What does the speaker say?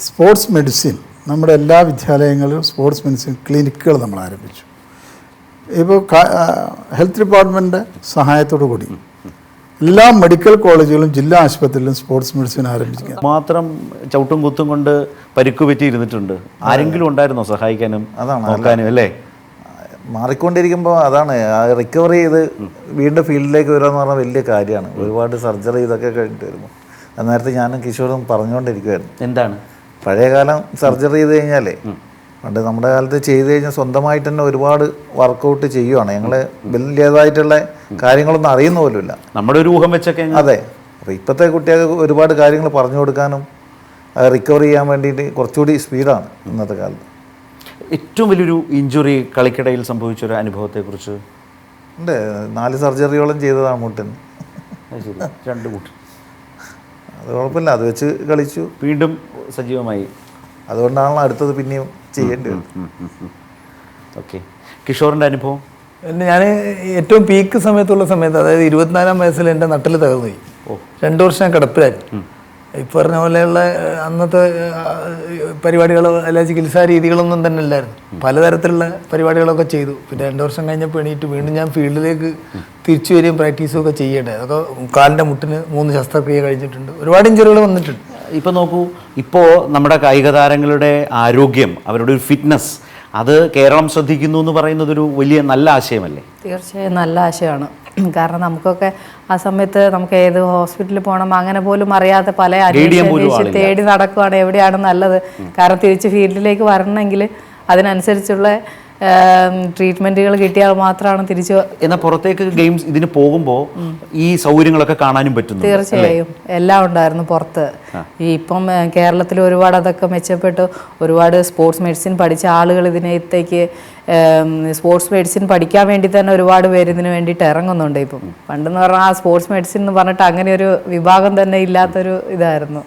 Sports medicine നമ്മുടെ എല്ലാ വിദ്യാലയങ്ങളിലും സ്പോർട്സ് മെഡിസിൻ ക്ലിനിക്കുകൾ നമ്മൾ ആരംഭിച്ചു. ഇപ്പോൾ ഹെൽത്ത് ഡിപ്പാർട്ട്മെൻറ്റിൻ്റെ സഹായത്തോടു കൂടി എല്ലാ മെഡിക്കൽ കോളേജുകളും ജില്ലാ ആശുപത്രിയിലും സ്പോർട്സ് മെഡിസിൻ ആരംഭിക്കുക. മാത്രം ചവിട്ടും കുത്തും കൊണ്ട് പരിക്ക് പറ്റിയിരുന്നിട്ടുണ്ട്. ആരെങ്കിലും ഉണ്ടായിരുന്നോ സഹായിക്കാനും നോക്കാനും? അല്ലേ, മാറിക്കൊണ്ടിരിക്കുമ്പോൾ അതാണ് റിക്കവർ ചെയ്ത് വീണ്ടും ഫീൽഡിലേക്ക് വരിക എന്ന് പറഞ്ഞാൽ വലിയ കാര്യമാണ്. ഒരുപാട് സർജറി ഇതൊക്കെ കഴിഞ്ഞിട്ട് വരുമ്പോൾ നേരത്തെ ഞാനും കിഷോറും പറഞ്ഞുകൊണ്ടിരിക്കുമായിരുന്നു, എന്താണ് പഴയകാലം സർജറി ചെയ്ത് കഴിഞ്ഞാലേ പണ്ട് നമ്മുടെ കാലത്ത് ചെയ്ത് കഴിഞ്ഞാൽ സ്വന്തമായിട്ട് തന്നെ ഒരുപാട് വർക്കൗട്ട് ചെയ്യുവാണ്. ഞങ്ങൾ വലിയതായിട്ടുള്ള കാര്യങ്ങളൊന്നും അറിയുന്ന പോലുമില്ല, നമ്മുടെ ഒരു ഊഹം വെച്ചൊക്കെ. അതെ, അപ്പോൾ ഇപ്പോഴത്തെ കുട്ടികൾക്ക് ഒരുപാട് കാര്യങ്ങൾ പറഞ്ഞു കൊടുക്കാനും റിക്കവർ ചെയ്യാൻ വേണ്ടിയിട്ട് കുറച്ചുകൂടി സ്പീഡാണ് ഇന്നത്തെ കാലത്ത്. ഏറ്റവും വലിയൊരു ഇഞ്ചുറി കളിക്കിടയിൽ സംഭവിച്ചൊരു അനുഭവത്തെക്കുറിച്ച് ഉണ്ട്. 4 സർജറിയോളം ചെയ്തതാണ് മുട്ടിന്. ശരി, 2 കൂട്ടി. അത് കുഴപ്പമില്ല, അത് വെച്ച് കളിച്ചു, വീണ്ടും സജീവമായി. അതുകൊണ്ടാണല്ലോ അടുത്തത് പിന്നെയും ചെയ്യേണ്ടി വരും. ഓക്കെ, കിഷോറിൻ്റെ അനുഭവം? ഞാൻ ഏറ്റവും പീക്ക് സമയത്തുള്ള സമയത്ത്, അതായത് 24-ാം വയസ്സിൽ എൻ്റെ നട്ടിൽ തകർന്നു പോയി. 2 വർഷം ഞാൻ കിടപ്പിലായിരുന്നു. ഈ പറഞ്ഞ പോലെയുള്ള അന്നത്തെ പരിപാടികൾ അല്ല ചികിത്സാ രീതികളൊന്നും തന്നെ ഇല്ലായിരുന്നു. പലതരത്തിലുള്ള പരിപാടികളൊക്കെ ചെയ്തു. പിന്നെ 2 വർഷം കഴിഞ്ഞപ്പോൾ എണീറ്റ് വീണ്ടും ഞാൻ ഫീൽഡിലേക്ക് തിരിച്ചു വരികയും പ്രാക്ടീസും ഒക്കെ ചെയ്യേണ്ടത്. അതൊക്കെ കാലിൻ്റെ മുട്ടിന് 3 ശസ്ത്രക്രിയ കഴിഞ്ഞിട്ടുണ്ട്. ഒരുപാട് ഇഞ്ചുറികൾ വന്നിട്ടുണ്ട്. ഇപ്പോൾ നോക്കൂ, ഇപ്പോൾ നമ്മുടെ കായിക താരങ്ങളുടെ ആരോഗ്യം, അവരുടെ ഒരു ഫിറ്റ്നസ്, അത് കേരളം ശ്രദ്ധിക്കുന്നു എന്ന് പറയുന്നത് ഒരു വലിയ നല്ല ആശയമല്ലേ? തീർച്ചയായും നല്ല ആശയമാണ്. കാരണം നമുക്കൊക്കെ ആ സമയത്ത് നമുക്ക് ഏത് ഹോസ്പിറ്റലിൽ പോകണം അങ്ങനെ പോലും അറിയാതെ പല അന്വേഷിച്ച് തേടി നടക്കുവാണ് എവിടെയാണ് നല്ലത്. കാരണം തിരിച്ച് ഫീൽഡിലേക്ക് വരണമെങ്കിൽ അതിനനുസരിച്ചുള്ള ട്രീറ്റ്മെൻറ്റുകൾ കിട്ടിയാൽ മാത്രമാണ് തിരിച്ച്. എന്നാൽ പുറത്തേക്ക് ഗെയിംസ് ഇതിന് പോകുമ്പോൾ ഈ സൗകര്യങ്ങളൊക്കെ കാണാനും പറ്റുന്നു. തീർച്ചയായും എല്ലാം ഉണ്ടായിരുന്നു പുറത്ത്. ഇപ്പം കേരളത്തിൽ ഒരുപാട് അതൊക്കെ മെച്ചപ്പെട്ടു. ഒരുപാട് സ്പോർട്സ് മെഡിസിൻ പഠിച്ച ആളുകൾ ഇതിനകത്തേക്ക് സ്പോർട്സ് മെഡിസിൻ പഠിക്കാൻ വേണ്ടി തന്നെ ഒരുപാട് പേര് ഇതിന് വേണ്ടിയിട്ട് ഇറങ്ങുന്നുണ്ട്. ഇപ്പം പണ്ടെന്ന് പറഞ്ഞാൽ ആ സ്പോർട്സ് മെഡിസിൻ എന്ന് പറഞ്ഞിട്ട് അങ്ങനെ ഒരു വിഭാഗം തന്നെ ഇല്ലാത്തൊരു ഇതായിരുന്നു.